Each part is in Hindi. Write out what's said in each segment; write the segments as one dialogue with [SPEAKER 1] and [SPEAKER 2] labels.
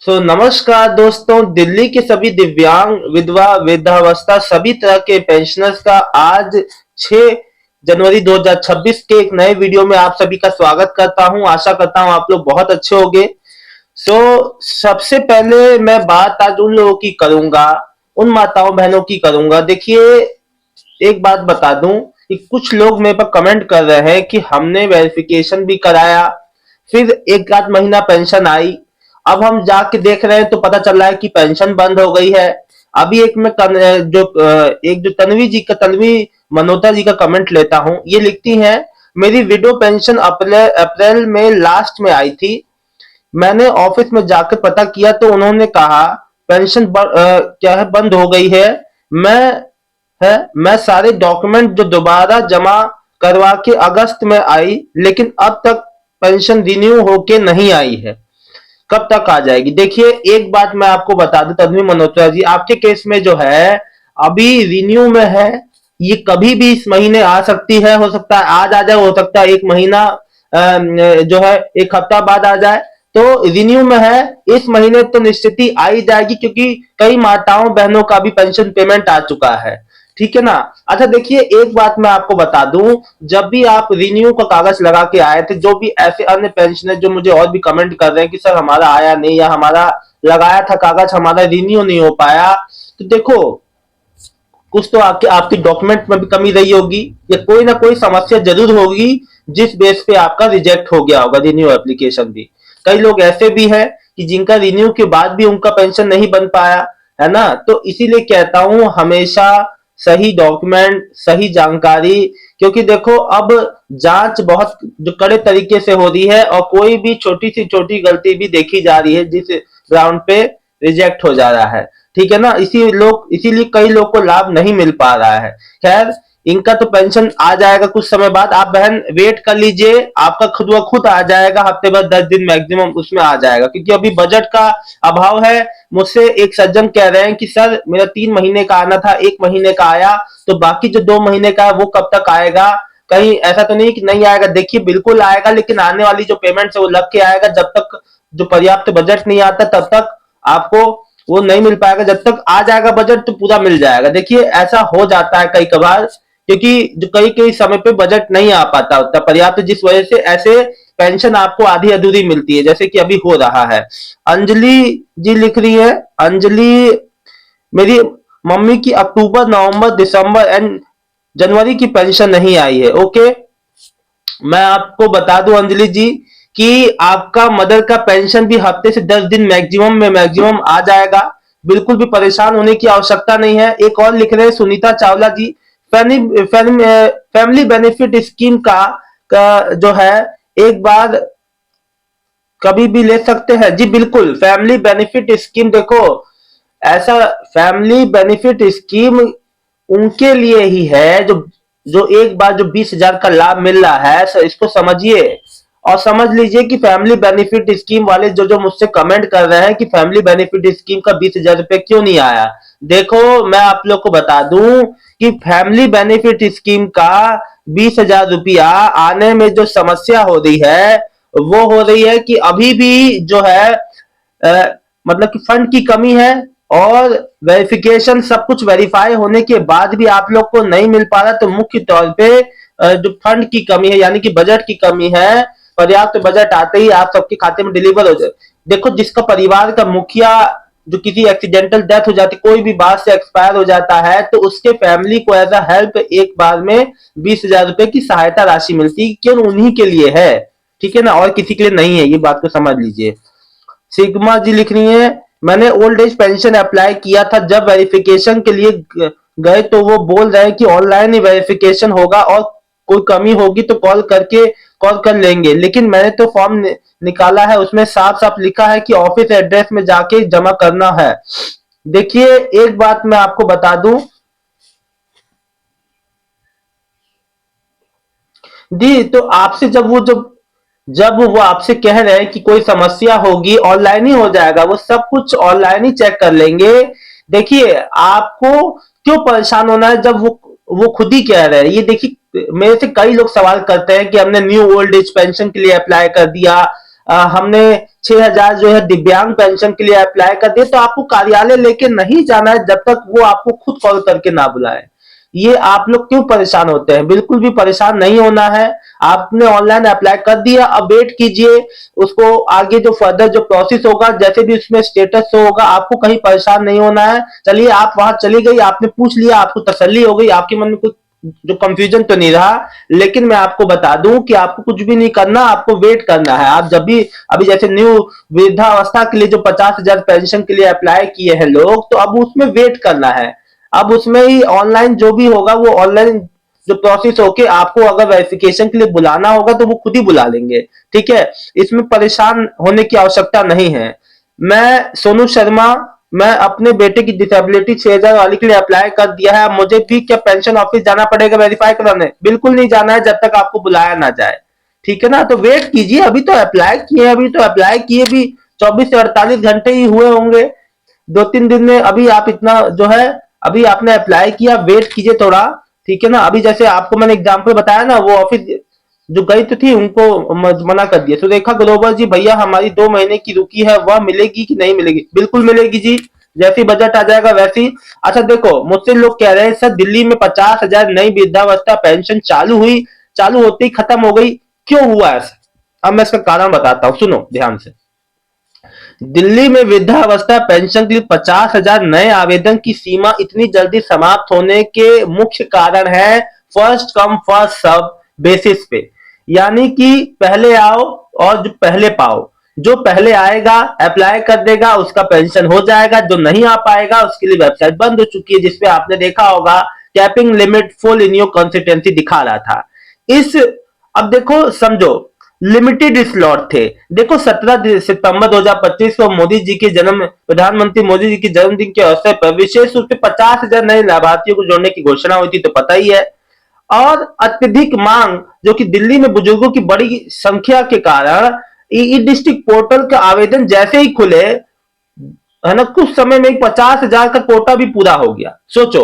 [SPEAKER 1] नमस्कार दोस्तों। दिल्ली के सभी दिव्यांग, विधवा, वृद्धावस्था सभी तरह के पेंशनर्स का आज 6 जनवरी 2026 के एक नए वीडियो में आप सभी का स्वागत करता हूं। आशा करता हूं आप लोग बहुत अच्छे होंगे। सबसे पहले मैं बात आज उन लोगों की करूंगा, उन माताओं बहनों की करूंगा। देखिए, एक बात बता दूं कि कुछ लोग मेरे पर कमेंट कर रहे हैं कि हमने वेरिफिकेशन भी कराया, फिर एक आध महीना पेंशन आई, अब हम जाके देख रहे हैं तो पता चल रहा है कि पेंशन बंद हो गई है। अभी एक जो तन्वी मनोता जी का कमेंट लेता हूं। ये लिखती हैं, मेरी विडो पेंशन अप्रैल में लास्ट में आई थी। मैंने ऑफिस में जाकर पता किया तो उन्होंने कहा पेंशन क्या है, बंद हो गई है। मैं मैं सारे डॉक्यूमेंट जो दोबारा जमा करवा के अगस्त में आई, लेकिन अब तक पेंशन रिन्यू होके नहीं आई है। कब तक आ जाएगी? देखिए, एक बात मैं आपको बता दूं तन्वी मल्होत्रा जी, आपके केस में जो है अभी रिन्यू में है। ये कभी भी इस महीने आ सकती है, हो सकता है आज आ जाए, हो सकता है एक महीना जो है एक हफ्ता बाद आ जाए। तो रिन्यू में है, इस महीने तो निश्चित ही आ ही जाएगी, क्योंकि कई माताओं बहनों का भी पेंशन पेमेंट आ चुका है। ठीक है ना? अच्छा देखिए, एक बात मैं आपको बता दूं, जब भी आप रिन्यू का कागज लगा के आए थे, जो भी ऐसे अन्य पेंशनर जो मुझे और भी कमेंट कर रहे हैं कि सर हमारा आया नहीं, या हमारा लगाया था कागज हमारा रिन्यू नहीं हो पाया, तो देखो, कुछ तो आपकी डॉक्यूमेंट में भी कमी रही होगी, या कोई ना कोई समस्या जरूर होगी जिस बेस पे आपका रिजेक्ट हो गया होगा रिन्यू एप्लीकेशन भी। कई लोग ऐसे भी हैं कि जिनका रिन्यू के बाद भी उनका पेंशन नहीं बन पाया, है ना? तो इसीलिए कहता हूं, हमेशा सही डॉक्यूमेंट, सही जानकारी, क्योंकि देखो अब जांच बहुत जो कड़े तरीके से हो रही है, और कोई भी छोटी सी छोटी गलती भी देखी जा रही है जिस ग्राउंड पे रिजेक्ट हो जा रहा है। ठीक है ना? इसीलिए कई लोग को लाभ नहीं मिल पा रहा है। खैर, इनका तो पेंशन आ जाएगा कुछ समय बाद। आप बहन वेट कर लीजिए, आपका खुद ब खुद आ जाएगा, हफ्ते बाद 10 दिन मैक्सिमम उसमें आ जाएगा, क्योंकि अभी बजट का अभाव है। मुझसे एक सज्जन कह रहे हैं कि सर मेरा 3 महीने का आना था, 1 महीने का आया, तो बाकी जो 2 महीने का है वो कब तक आएगा? कहीं ऐसा तो नहीं कि नहीं आएगा? देखिए, बिल्कुल आएगा, लेकिन आने वाली जो पेमेंट है वो लग के आएगा। जब तक जो पर्याप्त बजट नहीं आता तब तक आपको वो नहीं मिल पाएगा। जब तक आ जाएगा बजट तो पूरा मिल जाएगा। देखिए, ऐसा हो जाता है कई कभार, क्योंकि जो कई कई समय पे बजट नहीं आ पाता उतना पर्याप्त, जिस वजह से ऐसे पेंशन आपको आधी अधूरी मिलती है, जैसे कि अभी हो रहा है। अंजलि जी लिख रही है, अंजलि, मेरी मम्मी की अक्टूबर, नवंबर, दिसंबर एंड जनवरी की पेंशन नहीं आई है। ओके, मैं आपको बता दूं अंजलि जी कि आपका मदर का पेंशन भी हफ्ते से 10 दिन मैक्सिमम में मैक्सिमम आ जाएगा। बिल्कुल भी परेशान होने की आवश्यकता नहीं है। एक और लिख रहे हैं सुनीता चावला जी, फैमिली बेनिफिट स्कीम का जो है एक बार कभी भी ले सकते हैं। जी बिल्कुल, फैमिली बेनिफिट स्कीम, देखो, ऐसा फैमिली बेनिफिट स्कीम उनके लिए ही है जो जो एक बार जो 20,000 का लाभ मिल रहा है, इसको समझिए। और समझ लीजिए कि फैमिली बेनिफिट स्कीम वाले जो जो मुझसे कमेंट कर रहे हैं कि फैमिली बेनिफिट स्कीम का 20,000 रुपये क्यों नहीं आया, देखो मैं आप लोग को बता दूं कि फैमिली बेनिफिट स्कीम का 20,000 रुपया आने में जो समस्या हो रही है, वो हो रही है कि अभी भी जो है मतलब कि फंड की कमी है, और वेरिफिकेशन सब कुछ वेरीफाई होने के बाद भी आप लोग को नहीं मिल पा रहा। तो मुख्य तौर पे जो फंड की कमी है, यानी कि बजट की कमी है। पर्याप्त बजट आते ही आप सबके खाते में डिलीवर हो जाए। देखो, जिसका परिवार का मुखिया जो किसी एक्सीडेंटल डेथ हो जाती, कोई भी बात से एक्सपायर हो जाता है, तो उसके फैमिली को एज अ हेल्प एक बार में 20,000 रुपए की सहायता राशि मिलती, केवल उन्हीं के लिए है। ठीक है ना? और किसी के लिए नहीं है, ये बात को समझ लीजिए। सिग्मा जी लिख रही है, मैंने ओल्ड एज पेंशन अप्लाई किया था, जब वेरिफिकेशन के लिए गए तो वो बोल रहे हैं कि ऑनलाइन ही वेरिफिकेशन होगा, और कोई कमी होगी तो कॉल कर लेंगे। लेकिन मैंने तो फॉर्म निकाला है, उसमें साफ साफ लिखा है कि ऑफिस एड्रेस में जाके जमा करना है। देखिए, एक बात मैं आपको बता दूं दी, तो आपसे जब वो आपसे कह रहे हैं कि कोई समस्या होगी, ऑनलाइन ही हो जाएगा, वो सब कुछ ऑनलाइन ही चेक कर लेंगे। देखिए, आपको क्यों परेशान होना है जब वो खुद ही कह रहे हैं। ये देखिए, मेरे से कई लोग सवाल करते हैं कि हमने न्यू ओल्ड एज पेंशन के लिए अप्लाई कर दिया, हमने 6,000 जो है दिव्यांग पेंशन के लिए अप्लाई कर दिया, तो आपको कार्यालय लेके नहीं जाना है जब तक वो आपको खुद कॉल करके ना बुलाए। ये आप लोग क्यों परेशान होते हैं? बिल्कुल भी परेशान नहीं होना है। आपने ऑनलाइन अप्लाई कर दिया, अब वेट कीजिए उसको आगे जो फर्दर जो प्रोसेस होगा, जैसे भी उसमें स्टेटस होगा, आपको कहीं परेशान नहीं होना है। चलिए, आप वहां चली गई, आपने पूछ लिया, आपको तसल्ली हो गई, आपके मन में कुछ जो कंफ्यूजन तो नहीं रहा। लेकिन मैं आपको बता दूं कि आपको कुछ भी नहीं करना, आपको वेट करना है। आप जब भी अभी जैसे न्यू वृद्धावस्था के लिए जो 50,000 पेंशन के लिए अप्लाई किए हैं लोग, तो अब उसमें वेट करना है। अब उसमें ही ऑनलाइन जो भी होगा वो ऑनलाइन जो प्रोसेस होके आपको अगर वेरिफिकेशन के लिए बुलाना होगा तो वो खुद ही बुला लेंगे। ठीक है, इसमें परेशान होने की आवश्यकता नहीं है। मैं सोनू शर्मा, मैं अपने बेटे की डिसेबिलिटी 6,000 वाली के लिए अप्लाई कर दिया है। अब मुझे भी क्या पेंशन ऑफिस जाना पड़ेगा वेरीफाई कराने? बिल्कुल नहीं जाना है जब तक आपको बुलाया ना जाए। ठीक है ना, तो वेट कीजिए। अभी तो अप्लाई किए, अभी तो अप्लाई किए भी 24 से 48 घंटे ही हुए होंगे, 2-3 दिन में। अभी आप इतना जो है, अभी आपने अप्लाई किया, वेट कीजिए थोड़ा। ठीक है ना, अभी जैसे आपको मैंने एग्जांपल बताया ना, वो ऑफिस जो गई तो थी, उनको मना कर दिया। सुरेखा ग्लोबल जी, भैया हमारी 2 महीने की रुकी है, वह मिलेगी कि नहीं मिलेगी? बिल्कुल मिलेगी जी, जैसी बजट आ जाएगा वैसी। अच्छा देखो, मुझसे लोग कह रहे हैं सर दिल्ली में 50,000 नई वृद्धावस्था पेंशन चालू हुई, चालू होते ही खत्म हो गई, क्यों हुआ ऐसा? अब मैं इसका कारण बताता हूँ, सुनो ध्यान से। दिल्ली में वृद्धावस्था पेंशन के लिए 50,000 नए आवेदन की सीमा इतनी जल्दी समाप्त होने के मुख्य कारण है first come first serve basis पे। यानी कि पहले आओ और जो पहले पाओ। जो पहले आएगा अप्लाई कर देगा, उसका पेंशन हो जाएगा। जो नहीं आ पाएगा उसके लिए वेबसाइट बंद हो चुकी है, जिसपे आपने देखा होगा capping limit full in your consistency दिखा रहा था। इस अब देखो, समझो, लिमिटेड स्लॉट थे। देखो 17 सितंबर 2025 को मोदी जी के जन्म प्रधानमंत्री मोदी जी के जन्मदिन के अवसर पर विशेष रूप से 50,000 नए लाभार्थियों को जोड़ने की घोषणा हुई थी, तो पता ही है। और अत्यधिक मांग, जो कि दिल्ली में बुजुर्गों की बड़ी संख्या के कारण ई डिस्ट्रिक्ट पोर्टल का आवेदन जैसे ही खुले, है ना, कुछ समय में 50,000 का कोटा भी पूरा हो गया। सोचो,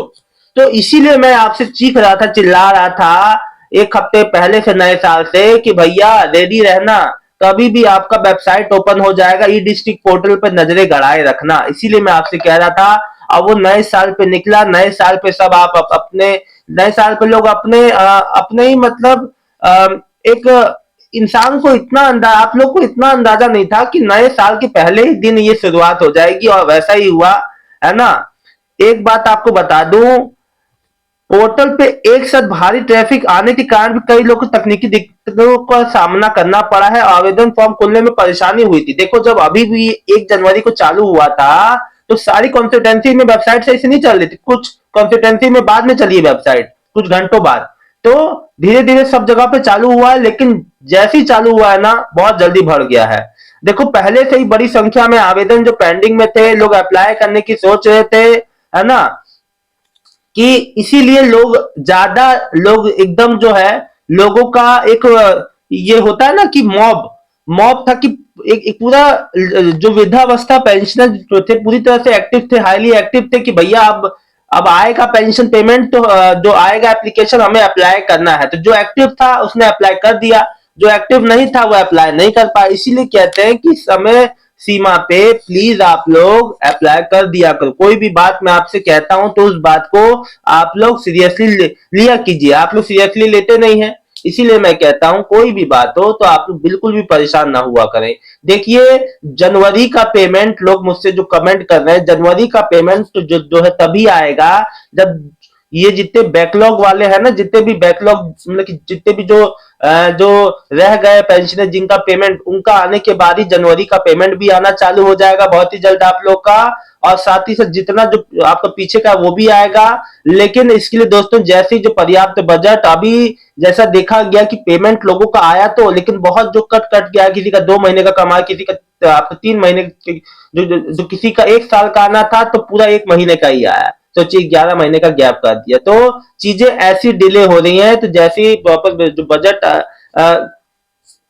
[SPEAKER 1] तो इसीलिए मैं आपसे चीख रहा था, चिल्ला रहा था 1 हफ्ते पहले से, नए साल से, कि भैया रेडी रहना, कभी भी आपका वेबसाइट ओपन हो जाएगा, ई डिस्ट्रिक्ट पोर्टल पर नजरें गड़ाए रखना। इसीलिए मैं आपसे कह रहा था। अब वो नए साल पे निकला, नए साल पे सब आप अपने नए साल पे लोग अपने ही मतलब एक इंसान को इतना आप लोग को इतना अंदाजा नहीं था कि नए साल के पहले ही दिन ये शुरुआत हो जाएगी, और वैसा ही हुआ, है ना। एक बात आपको बता दूं, पोर्टल पे एक साथ भारी ट्रैफिक आने के कारण भी कई लोगों को तकनीकी दिक्कतों का सामना करना पड़ा है। आवेदन फॉर्म खुलने में परेशानी हुई थी। देखो, जब अभी भी 1 जनवरी को चालू हुआ था, तो सारी कॉन्स्टिट्यूंसी में वेबसाइट सही से नहीं चल रही थी। कुछ कॉन्स्टिट्यूंसी में बाद में चली वेबसाइट, कुछ घंटों बाद। तो धीरे धीरे सब जगह पे चालू हुआ है, लेकिन जैसे ही चालू हुआ है ना, बहुत जल्दी भर गया है। देखो, पहले से ही बड़ी संख्या में आवेदन जो पेंडिंग में थे, लोग अप्लाई करने की सोच रहे थे, है ना, कि इसीलिए लोग ज्यादा लोग एकदम जो है, लोगों का एक ये होता है ना कि मॉब मॉब था, कि एक पूरा जो वृद्धावस्था पेंशनर जो थे पूरी तरह से एक्टिव थे, हाईली एक्टिव थे, कि भैया अब आएगा पेंशन पेमेंट, तो जो आएगा एप्लीकेशन हमें अप्लाई करना है। तो जो एक्टिव था उसने अप्लाई कर दिया, जो एक्टिव नहीं था वो अप्लाई नहीं कर पाया। इसीलिए कहते हैं कि समय सीमा पे प्लीज आप लोग अप्लाई कर दिया करो। कोई भी बात मैं आपसे कहता हूं तो उस बात को आप लोग सीरियसली लिया कीजिए। आप लोग सीरियसली लेते नहीं है, इसीलिए मैं कहता हूं कोई भी बात हो तो आप लोग बिल्कुल भी परेशान ना हुआ करें। देखिए, जनवरी का पेमेंट, लोग मुझसे जो कमेंट कर रहे हैं, जनवरी का पेमेंट तो जो है तभी आएगा जब ये जितने बैकलॉग वाले हैं ना, जितने भी बैकलॉग मतलब कि जितने भी जो रह गए पेंशनर जिनका पेमेंट, उनका आने के बाद ही जनवरी का पेमेंट भी आना चालू हो जाएगा बहुत ही जल्द आप लोग का। और साथ ही साथ जितना जो आपका पीछे का वो भी आएगा। लेकिन इसके लिए दोस्तों, जैसे जो पर्याप्त बजट अभी जैसा देखा गया कि पेमेंट लोगों का आया, तो लेकिन बहुत जो कट कट गया, किसी का 2 महीने का कमा, किसी का आपका 3 महीने, जो किसी का 1 साल का आना था तो पूरा 1 महीने का ही आया। सोचिए, 11 महीने का गैप कर दिया। तो चीजें ऐसी डिले हो रही हैं। तो जैसे ही प्रॉपर जो बजट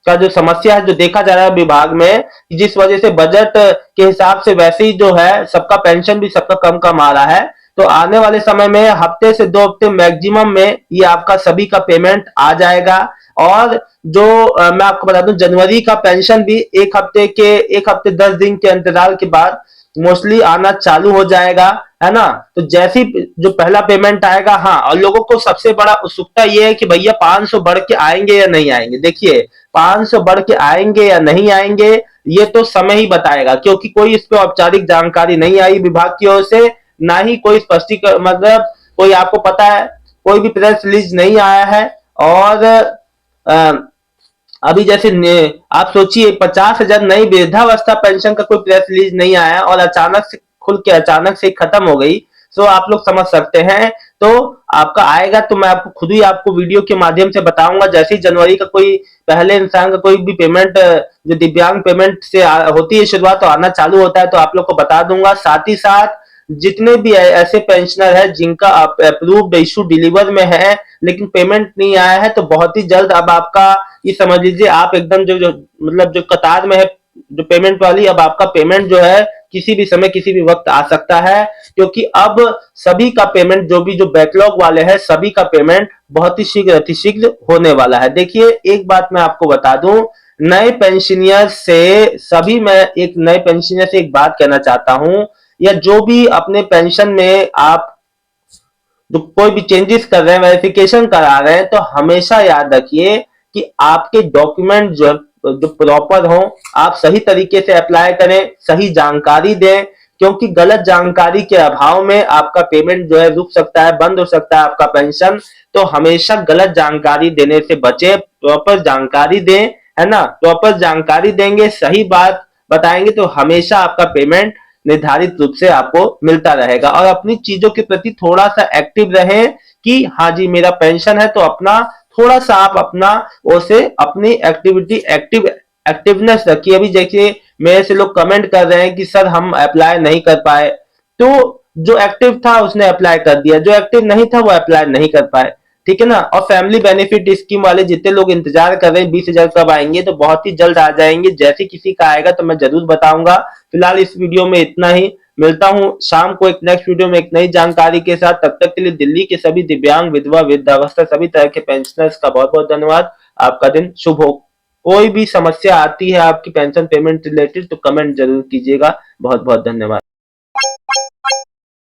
[SPEAKER 1] का जो समस्या है जो देखा जा रहा है विभाग में, जिस वजह से बजट के हिसाब से वैसे ही जो है सबका पेंशन भी सबका कम कम आ रहा है। तो आने वाले समय में हफ्ते से 2 हफ्ते मैक्सिमम में ये आपका सभी का पेमेंट आ जाएगा। और जो मैं आपको बता दूं, जनवरी का पेंशन भी एक हफ्ते 10 दिन के अंतराल के बाद मोस्टली आना चालू हो जाएगा, है ना। तो जैसी जो पहला पेमेंट आएगा, हाँ, और लोगों को सबसे बड़ा उत्सुकता ये है कि भैया 500 बढ़ के आएंगे या नहीं आएंगे। देखिए, 500 बढ़ के आएंगे या नहीं आएंगे ये तो समय ही बताएगा, क्योंकि कोई इस पे औपचारिक जानकारी नहीं आई विभाग की ओर से, ना ही कोई स्पष्टीकरण, मतलब कोई, आपको पता है, कोई भी प्रेस रिलीज नहीं आया है। और अभी जैसे आप सोचिए, 50,000 नई वृद्धावस्था पेंशन का कोई प्रेस रिलीज नहीं आया और अचानक से खुल के अचानक से खत्म हो गई, तो आप लोग समझ सकते हैं। तो आपका आएगा तो मैं आपको खुद ही आपको वीडियो के माध्यम से बताऊंगा। जैसे ही जनवरी का कोई पहले इंसान का कोई भी पेमेंट, जो दिव्यांग पेमेंट से होती है शुरुआत, तो आना चालू होता है, तो आप लोग को बता दूंगा। साथ ही साथ जितने भी ऐसे पेंशनर है जिनका अप्रूव्ड इशू डिलीवर में है लेकिन पेमेंट नहीं आया है, तो बहुत ही जल्द अब आपका, ये समझ लीजिए, आप एकदम जो मतलब जो कतार में है जो पेमेंट वाली, अब आपका पेमेंट जो है किसी भी समय किसी भी वक्त आ सकता है, क्योंकि अब सभी का पेमेंट, जो बैकलॉग वाले हैं, सभी का पेमेंट बहुत ही शीघ्र अतिशीघ्र होने वाला है। देखिए, एक बात मैं आपको बता दूं, नए पेंशनियर से सभी, मैं एक नए पेंशनियर से एक बात कहना चाहता हूं, या जो भी अपने पेंशन में आप जो कोई भी चेंजेस कर रहे हैं, वेरिफिकेशन करा रहे हैं, तो हमेशा याद रखिए कि आपके डॉक्यूमेंट जो प्रॉपर हो, आप सही तरीके से अप्लाई करें, सही जानकारी दें, क्योंकि गलत जानकारी के अभाव में आपका पेमेंट जो है रुक सकता है, बंद हो सकता है आपका पेंशन। तो हमेशा गलत जानकारी देने से बचे, प्रॉपर जानकारी दें, है ना। प्रॉपर जानकारी देंगे, सही बात बताएंगे, तो हमेशा आपका पेमेंट निर्धारित रूप से आपको मिलता रहेगा। और अपनी चीजों के प्रति थोड़ा सा एक्टिव रहें कि हाँ जी मेरा पेंशन है, तो अपना थोड़ा सा आप अपना उसे अपनी एक्टिवनेस रखिए। अभी देखिए, मेरे से लोग कमेंट कर रहे हैं कि सर हम अप्लाई नहीं कर पाए, तो जो एक्टिव था उसने अप्लाई कर दिया, जो एक्टिव नहीं था वो अप्लाई नहीं कर पाए, ठीक है ना। और फैमिली बेनिफिट स्कीम वाले जितने लोग इंतजार कर रहे हैं 20,000 कब आएंगे, तो बहुत ही जल्द आ जाएंगे। जैसे किसी का आएगा तो मैं जरूर बताऊंगा। फिलहाल इस वीडियो में इतना ही, मिलता हूं शाम को एक नेक्स्ट वीडियो में एक नई जानकारी के साथ। तब तक के लिए दिल्ली के सभी दिव्यांग, विधवा, वृद्धावस्था सभी तरह के पेंशनर्स का बहुत बहुत धन्यवाद। आपका दिन शुभ हो। कोई भी समस्या आती है आपकी पेंशन पेमेंट रिलेटेड, तो कमेंट जरूर कीजिएगा। बहुत बहुत धन्यवाद।